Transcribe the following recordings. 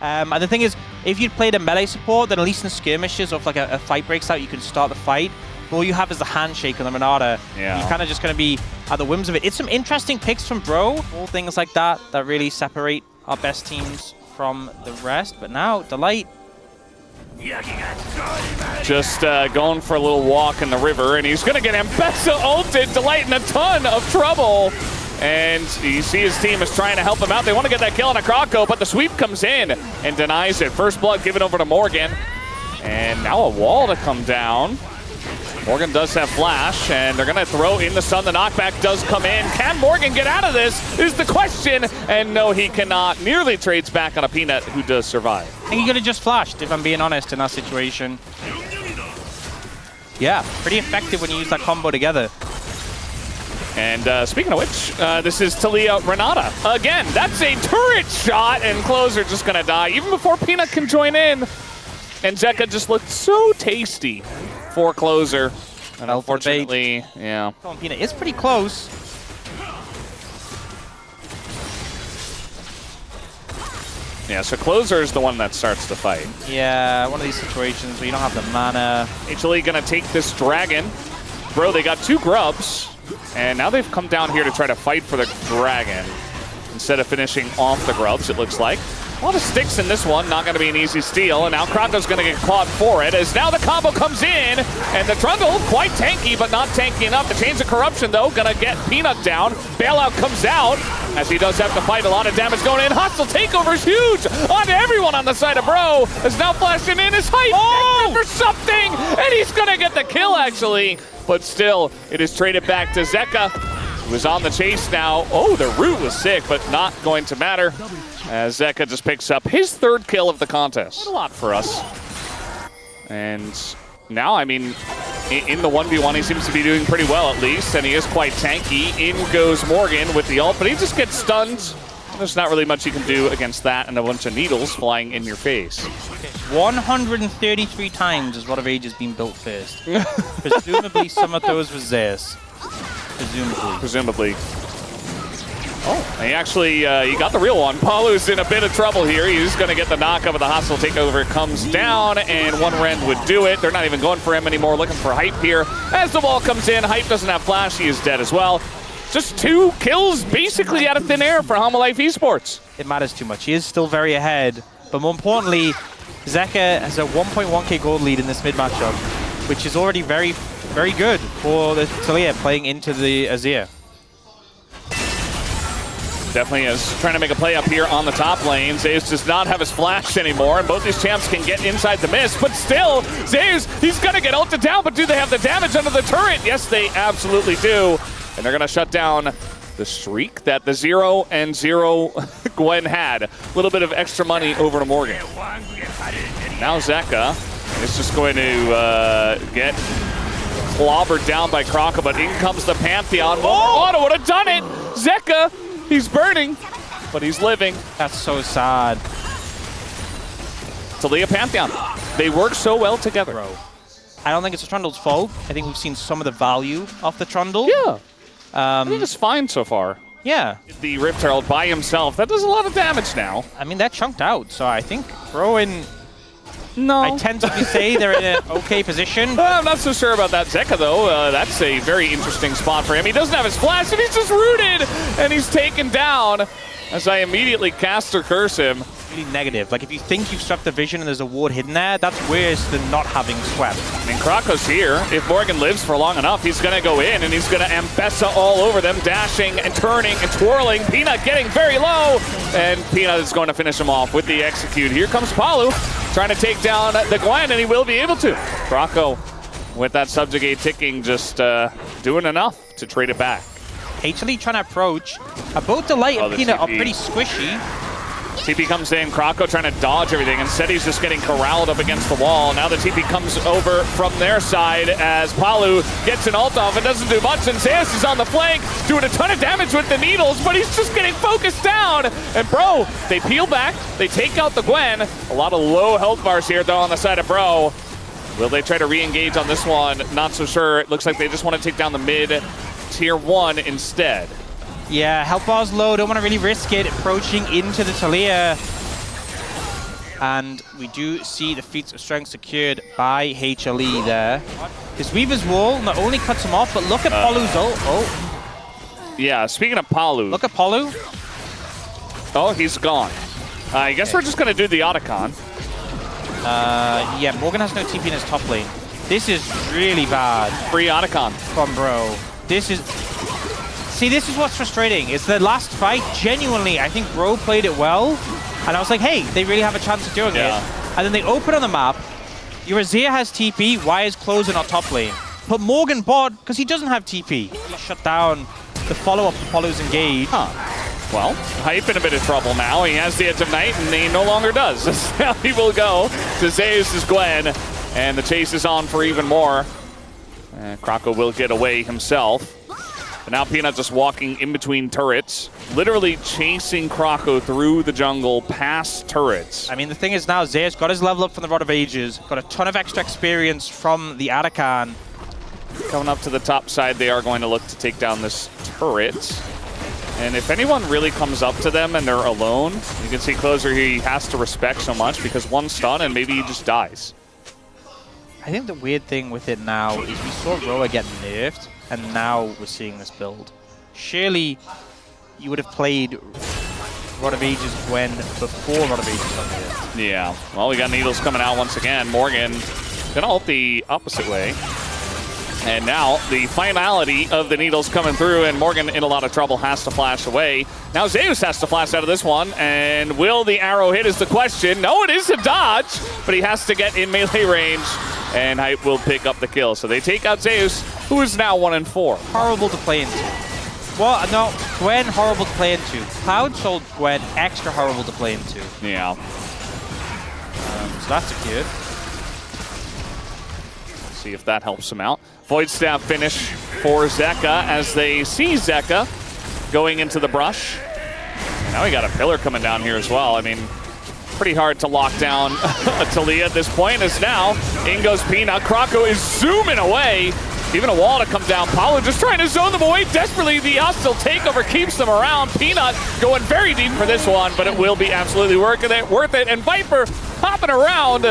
And the thing is, if you'd played a melee support, then at least in skirmishes or if like a fight breaks out, you can start the fight. But all you have is the handshake on the Renata. Yeah. You're kind of just going to be at the whims of it. It's some interesting picks from Bro. All things like that that really separate our best teams from the rest. But now, Delight. Just going for a little walk in the river, and he's going to get M-Pesa ulted. Delight in a ton of trouble. And you see his team is trying to help him out. They want to get that kill on a Croco, but the sweep comes in and denies it. First blood given over to Morgan. And now a wall to come down. Morgan does have flash, and they're going to throw in the stun. The knockback does come in. Can Morgan get out of this is the question. And no, he cannot. Nearly trades back on a Peanut, who does survive. I think he could have just flashed, if I'm being honest, in that situation. Yeah, pretty effective when you use that combo together. And speaking of which, this is Talia Renata. Again, that's a turret shot, and Closer just going to die even before Peanut can join in. And Zeka just looked so tasty for Closer. And unfortunately, yeah. Peanut is pretty close. Yeah, so Closer is the one that starts the fight. Yeah, one of these situations where you don't have the mana. HLE going to take this dragon. Bro, they got 2 grubs. And now they've come down here to try to fight for the dragon instead of finishing off the grubs, it looks like. A lot of sticks in this one, not going to be an easy steal, and now Croco's going to get clawed for it, as now the combo comes in, and the Trundle, quite tanky, but not tanky enough. The Chains of Corruption, though, going to get Peanut down. Bailout comes out, as he does have to fight. A lot of damage going in. Hostile takeover is huge on everyone on the side of Bro, is now flashing in his height for something, and he's going to get the kill, actually. But still, it is traded back to Zeka, who is on the chase now. Oh, the root was sick, but not going to matter, as Zeka just picks up his 3rd kill of the contest. A lot for us. And now, I mean, in the 1v1, he seems to be doing pretty well at least, and he is quite tanky. In goes Morgan with the ult, but he just gets stunned. There's not really much you can do against that and a bunch of needles flying in your face. 133 times is what of Age has been built first. Presumably some of those was theirs. Presumably. Oh, he actually, he got the real one. Palu's in a bit of trouble here. He's going to get the knock-up of the hostile takeover. Comes down, and one Rend would do it. They're not even going for him anymore, looking for Hype here. As the wall comes in, Hype doesn't have flash. He is dead as well. Just 2 kills basically out of thin air for Hanwha Life Esports. It matters too much. He is still very ahead. But more importantly, Zeka has a 1.1k gold lead in this mid matchup, which is already very, very good for the Talia playing into the Azir. Definitely is trying to make a play up here on the top lane. Zeus does not have his flash anymore, and both these champs can get inside the mist, but still, Zeus, he's gonna get ulted down, but do they have the damage under the turret? Yes, they absolutely do. And they're gonna shut down the streak that the 0-0 Gwen had. A little bit of extra money over to Morgan. Now Zeka is just going to get clobbered down by Croco, but in comes the Pantheon. Auto would have done it! Zeka, he's burning, but he's living. That's so sad. Talia Pantheon, they work so well together. Bro, I don't think it's the Trundle's fault. I think we've seen some of the value of the Trundle. Yeah. I think it's fine so far. Yeah. The Rift Herald by himself, that does a lot of damage now. I mean, they're chunked out, so I think Bro and... No. I tend to say they're in an okay position. I'm not so sure about that Zeka, though. That's a very interesting spot for him. He doesn't have his flash, and he's just rooted, and he's taken down as I immediately cast or curse him. Really negative. Like, if you think you've swept the vision and there's a ward hidden there, that's worse than not having swept. I mean, Croco's here. If Morgan lives for long enough, he's going to go in, and he's going to M-Pesa all over them, dashing and turning and twirling. Peanut getting very low, and Peanut is going to finish him off with the execute. Here comes Palu, trying to take down the Gwen, and he will be able to. Croco, with that subjugate ticking, just doing enough to trade it back. HLE trying to approach. Both Delight and Peanut are pretty squishy. TP comes in, Croco trying to dodge everything. Instead, he's just getting corralled up against the wall. Now the TP comes over from their side as Palu gets an ult off and doesn't do much. And Zeus is on the flank, doing a ton of damage with the needles, but he's just getting focused down. And Bro, they peel back, they take out the Gwen. A lot of low health bars here, though, on the side of Bro. Will they try to re-engage on this one? Not so sure. It looks like they just want to take down the mid tier 1 instead. Yeah, health bar's low, don't want to really risk it. Approaching into the Talia. And we do see the feats of strength secured by HLE there. This Weaver's Wall not only cuts him off, but look at Polu's ult. Oh. Yeah, speaking of Palu. Look at Polu. Oh, he's gone. I guess we're just going to do the Otacon. Yeah, Morgan has no TP in his top lane. This is really bad. Free Otacon. From Bro. This is... See, this is what's frustrating. It's the last fight, genuinely, I think Bro played it well. And I was like, hey, they really have a chance of doing it. And then they open on the map. Your Azir has TP. Why is Closer not top lane? Put Morgan bot, because he doesn't have TP. He shut down the follow-up to Polu's engage. Well, Hype in a bit of trouble now. He has the Edge of Night, and he no longer does. Now he will go to Zeus' Gwen, and the chase is on for even more. Krako will get away himself. But now Peanut just walking in between turrets, literally chasing Krako through the jungle past turrets. I mean, the thing is now, Zeus got his level up from the Rod of Ages, got a ton of extra experience from the Otacon. Coming up to the top side, they are going to look to take down this turret. And if anyone really comes up to them and they're alone, you can see Closer he has to respect so much because one stun and maybe he just dies. I think the weird thing with it now is we saw Roa get nerfed, and now we're seeing this build. Surely you would have played Rod of Ages Gwen before Rod of Ages got nerfed. Yeah, well, we got Needles coming out once again. Morgan gonna ult the opposite way. And now the finality of the Needles coming through, and Morgan in a lot of trouble has to flash away. Now Zeus has to flash out of this one, and will the arrow hit is the question. No, it is a dodge, but he has to get in melee range, and Hype will pick up the kill. So they take out Zeus, who is now 1-4. Horrible to play into. Well, no, Gwen horrible to play into. Cloud sold Gwen extra horrible to play into. Yeah. So that's secured. Let's see if that helps him out. Void Staff finish for Zeka as they see Zeka going into the brush. Now we got a pillar coming down here as well. I mean, pretty hard to lock down a Taliyah at this point, as now in goes Peanut. Krako is zooming away. Even a wall to come down. Paulo just trying to zone them away desperately. The hostile takeover keeps them around. Peanut going very deep for this one, but it will be absolutely worth it. And Viper hopping around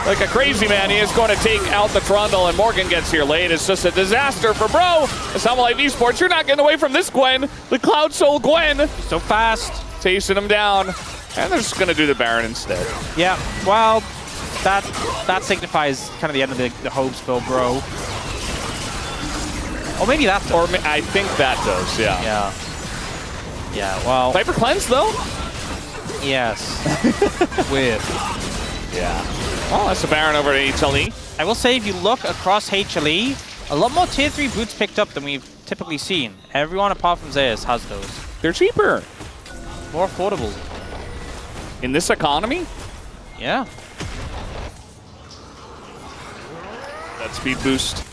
like a crazy man. He is going to take out the Trundle, and Morgan gets here late. It's just a disaster for Bro. It's Hanwha Life Esports. You're not getting away from this Gwen. The Cloud Soul Gwen. So fast. Chasing him down. And they're just going to do the Baron instead. Yeah, well, that signifies kind of the end of the hopes for Bro. Or maybe that does. Or I think that does, yeah. Yeah, well... Viper Cleanse, though? Yes. Weird. Yeah. Well, that's the Baron over to HLE. I will say, if you look across HLE, a lot more tier 3 boots picked up than we've typically seen. Everyone apart from Zeus has those. They're cheaper. More affordable. In this economy? Yeah. That speed boost.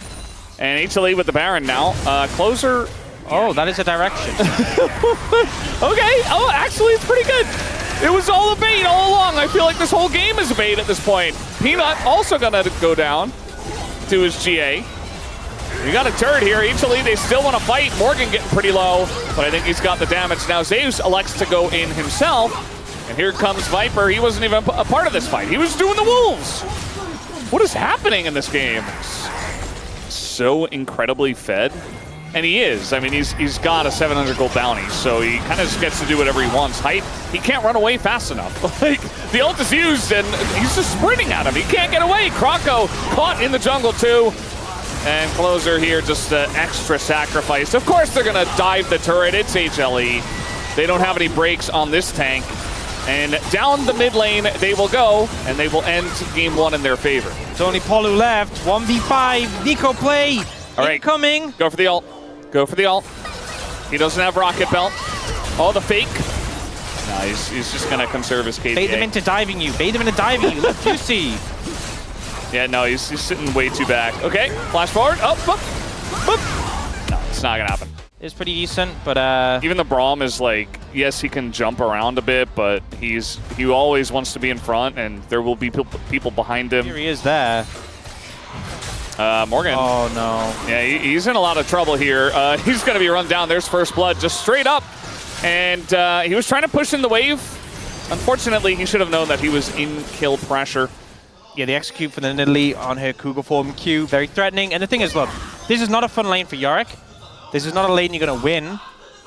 And HLE with the Baron now. Closer. Oh, that is a direction. Okay. Oh, actually, it's pretty good. It was all a bait all along. I feel like this whole game is a bait at this point. Peanut also going to go down to his GA. We got a turret here. HLE, they still want to fight. Morgan getting pretty low, but I think he's got the damage. Now Zeus elects to go in himself. And here comes Viper. He wasn't even a part of this fight. He was doing the wolves. What is happening in this game? So incredibly fed, and he is. I mean, he's got a 700 gold bounty, so he kind of just gets to do whatever he wants. Hype, he can't run away fast enough. Like, the ult is used, and he's just sprinting at him. He can't get away. Krako caught in the jungle too, and Closer here just extra sacrifice. Of course, they're gonna dive the turret. It's HLE. They don't have any breaks on this tank. And down the mid lane they will go, and they will end game 1 in their favor. It's only Polu left. 1v5. Nico play. All right. Incoming. Go for the ult. Go for the ult. He doesn't have Rocket Belt. Oh, the fake. No, he's just going to conserve his KDA. Bait them into diving you. Bait them into diving you. Look, juicy. Yeah, no, he's sitting way too back. Okay, flash forward. Oh, boop, boop. No, it's not going to happen. It's pretty decent, but even the Braum is like, yes, he can jump around a bit, but he always wants to be in front, and there will be people behind him. Here he is there. Morgan. Oh no. Yeah, he's in a lot of trouble here. He's going to be run down. There's first blood, just straight up, and he was trying to push in the wave Unfortunately, he should have known that he was in kill pressure. Yeah, the execute for the Nidalee on her Cougar form Q, very threatening. And the thing is, look, this is not a fun lane for Yorick. This is not a lane you're going to win.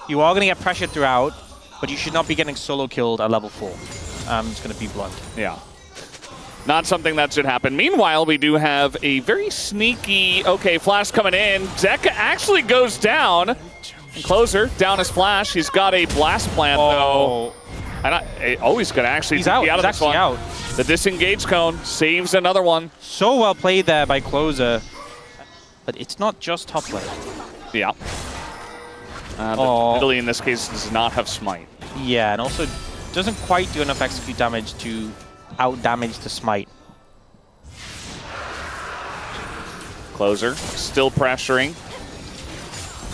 You are going to get pressured throughout, but you should not be getting solo killed at level 4. It's going to be blunt. Yeah. Not something that should happen. Meanwhile, we do have a very sneaky, okay, flash coming in. Zeka actually goes down. And Closer, down his flash. He's got a blast plant, though. And he's going to actually be out of this one. Out. The disengage cone saves another one. So well played there by Closer. But it's not just top lane. Yeah. Nidalee in this case does not have smite. Yeah, and also doesn't quite do enough execute damage to out-damage the smite. Closer still pressuring.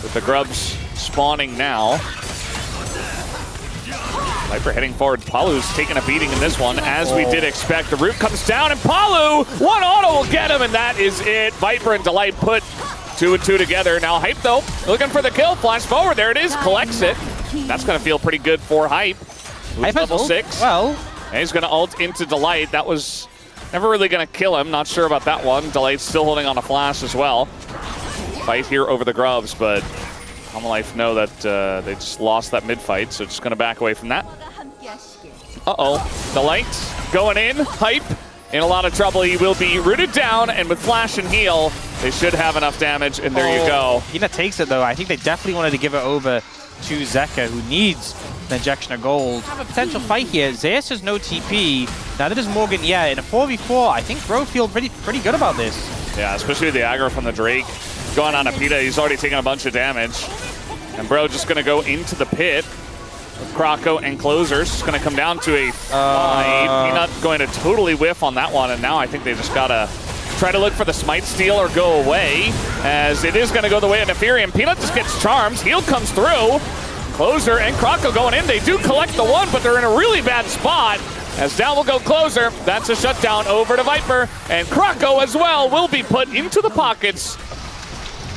With the grubs spawning now. Viper heading forward. Palu's taking a beating in this one, as we did expect. The root comes down, and Palu, one auto will get him, and that is it. Viper and Delight put 2 and 2 together. Now Hype, though, looking for the kill. Flash forward. There it is. Collects it. That's going to feel pretty good for Hype. Hype level 6. Well, and he's going to ult into Delight. That was never really going to kill him. Not sure about that one. Delight's still holding on a flash as well. Fight here over the grubs, but Hanwha Life know that they just lost that mid fight, so just going to back away from that. Delight going in. Hype in a lot of trouble. He will be rooted down, and with flash and heal, they should have enough damage, and there you go. Hina takes it, though. I think they definitely wanted to give it over to Zeka, who needs an injection of gold. Have a potential fight here. Zeus has no TP. Now that is Morgan, yeah, in a 4v4, I think Bro feel pretty good about this. Yeah, especially with the aggro from the Drake going on a Pita. He's already taken a bunch of damage. And Bro just going to go into the pit with Krako and Closers. It's going to come down to a 5. Peanut going to totally whiff on that one, and now I think they just got to try to look for the smite steal or go away, as it is going to go the way of Nefarian. Peanut just gets charms. Heal comes through. Closer and Krako going in. They do collect the one, but they're in a really bad spot. As down will go Closer. That's a shutdown over to Viper. And Krako as well will be put into the pockets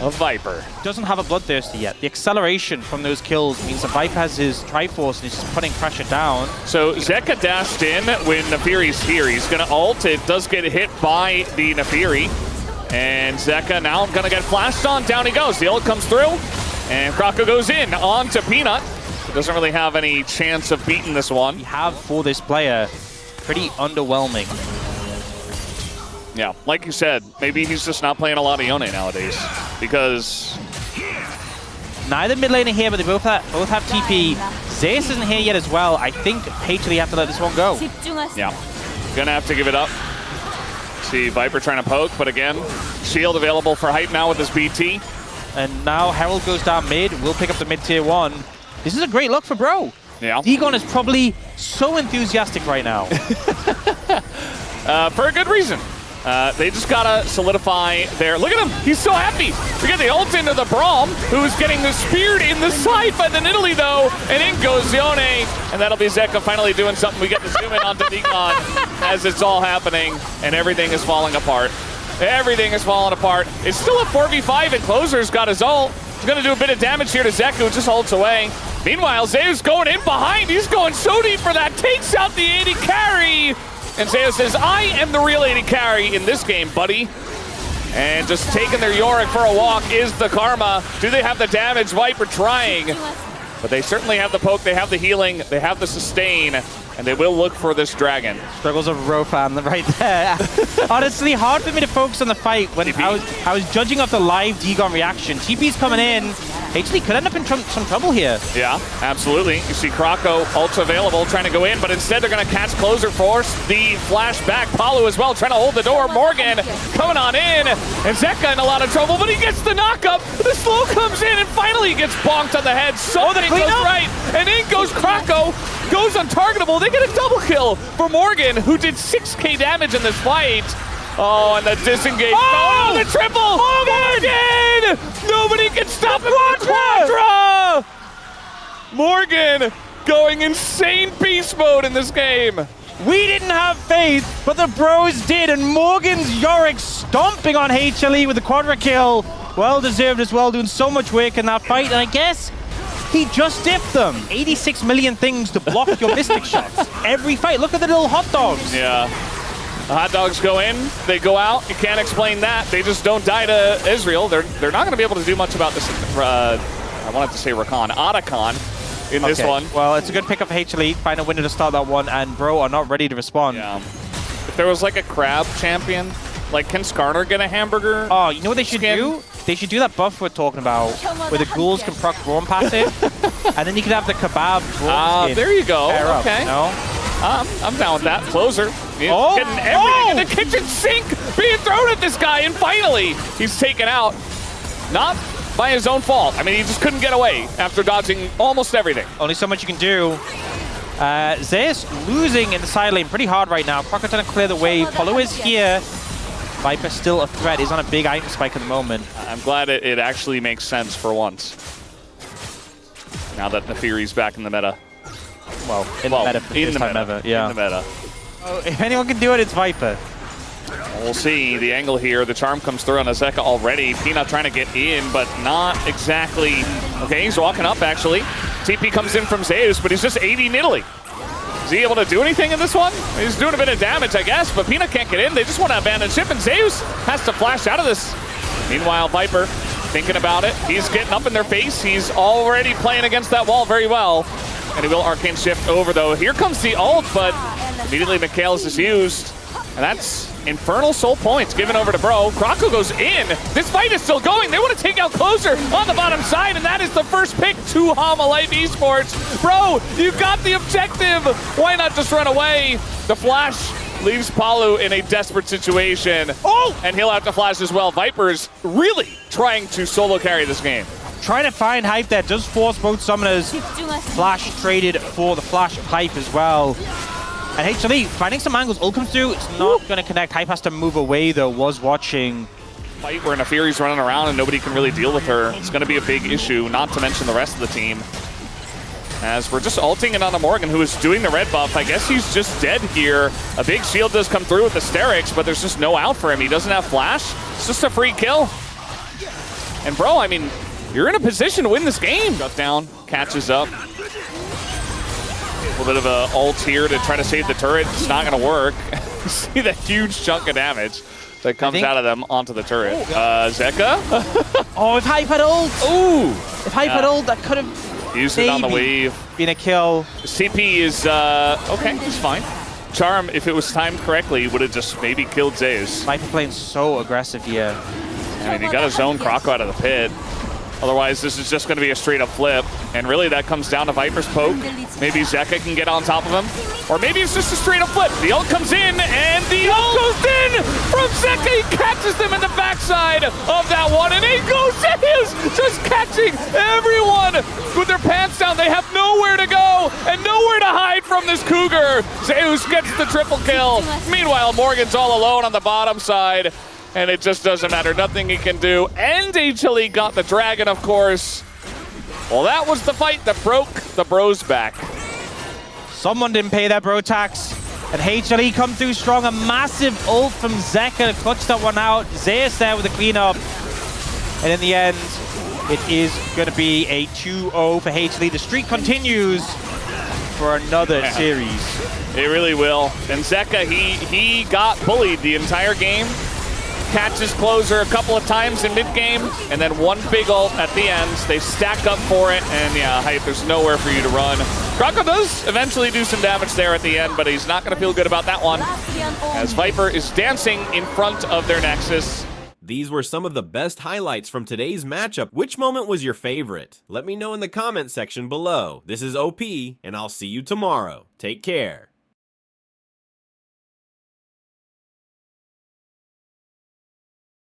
of Viper. Doesn't have a Bloodthirsty yet. The acceleration from those kills means that Viper has his Triforce and he's just putting pressure down. So Zeka dashed in when Nefari's here. He's going to ult. It does get hit by the Nefari. And Zeka now going to get flashed on. Down he goes. The ult comes through. And Krako goes in on to Peanut. Doesn't really have any chance of beating this one. We have for this player pretty underwhelming. Yeah, like you said, maybe he's just not playing a lot of Yone nowadays, because neither mid laner here, but they both have TP. Zeus isn't here yet as well. I think HLE have to let this one go. Yeah, gonna have to give it up. See Viper trying to poke, but again, shield available for Hype now with his BT. And now Herald goes down mid. We'll pick up the mid tier 1. This is a great look for Bro. Yeah. Degon is probably so enthusiastic right now. For a good reason. They just gotta solidify their... Look at him! He's so happy! We get the ult into the Braum, who's getting speared in the side by the Nidalee, though, and in goes Yone, and that'll be Zeka finally doing something. We get to zoom in onto Degon as it's all happening, and everything is falling apart. Everything is falling apart. It's still a 4v5, and Closer's got his ult. He's gonna do a bit of damage here to Zeka, who just ults away. Meanwhile, Zeus going in behind. He's going so deep for that. Takes out the AD carry. And Zeus says, I am the real AD carry in this game, buddy. And just taking their Yorick for a walk is the karma. Do they have the damage? Viper trying. But they certainly have the poke, they have the healing, they have the sustain, and they will look for this dragon. Struggles of Rofan right there. Honestly, hard for me to focus on the fight when I was judging off the live Degon reaction. TP's coming in. HLE could end up in some trouble here. Yeah, absolutely. You see Krako, ultra available, trying to go in, but instead they're going to catch Closer, force the flash back. Palu as well, trying to hold the door. Morgan coming on in, and Zeka in a lot of trouble, but he gets the knockup. The slow comes in, and finally he gets bonked on the head. Something goes right, and in goes Krako. Goes untargetable. They get a double kill for Morgan, who did 6k damage in this fight. Oh, and the disengage. Oh, the triple! Morgan! Nobody can stop him. Quadra! Morgan going insane beast mode in this game. We didn't have faith, but the Bros did, and Morgan's Yorick stomping on HLE with the quadra kill. Well deserved as well, doing so much work in that fight, and I guess He just dipped them. 86 million things to block your Mystic shots. Every fight. Look at the little hot dogs. Yeah. The hot dogs go in, they go out. You can't explain that. They just don't die to Israel. They're not going to be able to do much about this. I wanted to say Rakan. Otacon in this one. Well, it's a good pick up for HLE. Find a winner to start that one, and Bro are not ready to respond. Yeah. If there was like a crab champion, like can Skarner get a hamburger? Oh, you know what they should do? They should do that buff we're talking about, where the ghouls can proc Brawn passive, and then you can have the kebab Brawn skin. There you go. Okay. You know? I'm down with that. Closer. Getting everything in the kitchen sink being thrown at this guy, and finally he's taken out. Not by his own fault. I mean, he just couldn't get away after dodging almost everything. Only so much you can do. Zeus losing in the side lane pretty hard right now. Crocker trying to clear the wave. Polo is here. Viper still a threat. He's on a big item spike at the moment. I'm glad it actually makes sense for once. Now that Neferi's back in the meta. Well, in the meta for the first time ever. Yeah. In the meta. Oh, if anyone can do it, it's Viper. We'll see the angle here. The charm comes through on Azeka already. Peanut trying to get in, but not exactly. Okay, he's walking up actually. TP comes in from Zeus, but he's just 80 Nidalee. Is he able to do anything in this one? He's doing a bit of damage, I guess, but Peanut can't get in. They just want to abandon ship, and Zeus has to flash out of this. Meanwhile, Viper thinking about it. He's getting up in their face. He's already playing against that wall very well. And he will arcane shift over, though. Here comes the ult, but immediately Mikhail's is used. And that's Infernal Soul points given over to Bro. Kroko goes in. This fight is still going. They want to take out Closer on the bottom side, and that is the first pick to Hanwha Life Esports. Bro, you got the objective. Why not just run away? The flash leaves Palu in a desperate situation. Oh! And he'll have to flash as well. Viper's really trying to solo carry this game. Trying to find Hype there does force both summoners. Flash traded for the flash of Hype as well. And HLE finding some angles. Ult comes through. It's not going to connect. Hype has to move away though. Was watching. Fight where Neferi's running around and nobody can really deal with her. It's going to be a big issue, not to mention the rest of the team. As we're just ulting in on a Morgan who is doing the red buff. I guess he's just dead here. A big shield does come through with the Sterix, but there's just no out for him. He doesn't have flash. It's just a free kill. And Bro, I mean, you're in a position to win this game. Shut down, catches up. A little bit of a ult here to try to save the turret. It's not going to work. See that huge chunk of damage that comes out of them onto the turret. Zeka? Oh, if Hype had ult! Ooh! If Hype had ult, that could have used it on the wave. Been a kill. CP is, okay, it's fine. Charm, if it was timed correctly, would have just maybe killed Zeus. Viper playing so aggressive here. I mean, he got his own Kroko out of the pit. Otherwise, this is just going to be a straight-up flip. And really, that comes down to Viper's poke. Maybe Zeka can get on top of him. Or maybe it's just a straight-up flip. The ult comes in, and the ult goes in from Zeka. He catches them in the backside of that one. And in goes Zeus, just catching everyone with their pants down. They have nowhere to go and nowhere to hide from this Cougar. Zeus gets the triple kill. Meanwhile, Morgan's all alone on the bottom side. And it just doesn't matter. Nothing he can do. And HLE got the dragon, of course. Well, that was the fight that broke the Bros back. Someone didn't pay that Bro tax. And HLE come through strong. A massive ult from Zeka to clutch that one out. Zeus there with the cleanup. And in the end, it is going to be a 2-0 for HLE. The streak continues for another series. It really will. And Zeka, he got bullied the entire game. Catches Closer a couple of times in mid-game, and then one big ult at the end. They stack up for it, and yeah, Hype, there's nowhere for you to run. Kroko does eventually do some damage there at the end, but he's not going to feel good about that one, as Viper is dancing in front of their Nexus. These were some of the best highlights from today's matchup. Which moment was your favorite? Let me know in the comment section below. This is OP, and I'll see you tomorrow. Take care.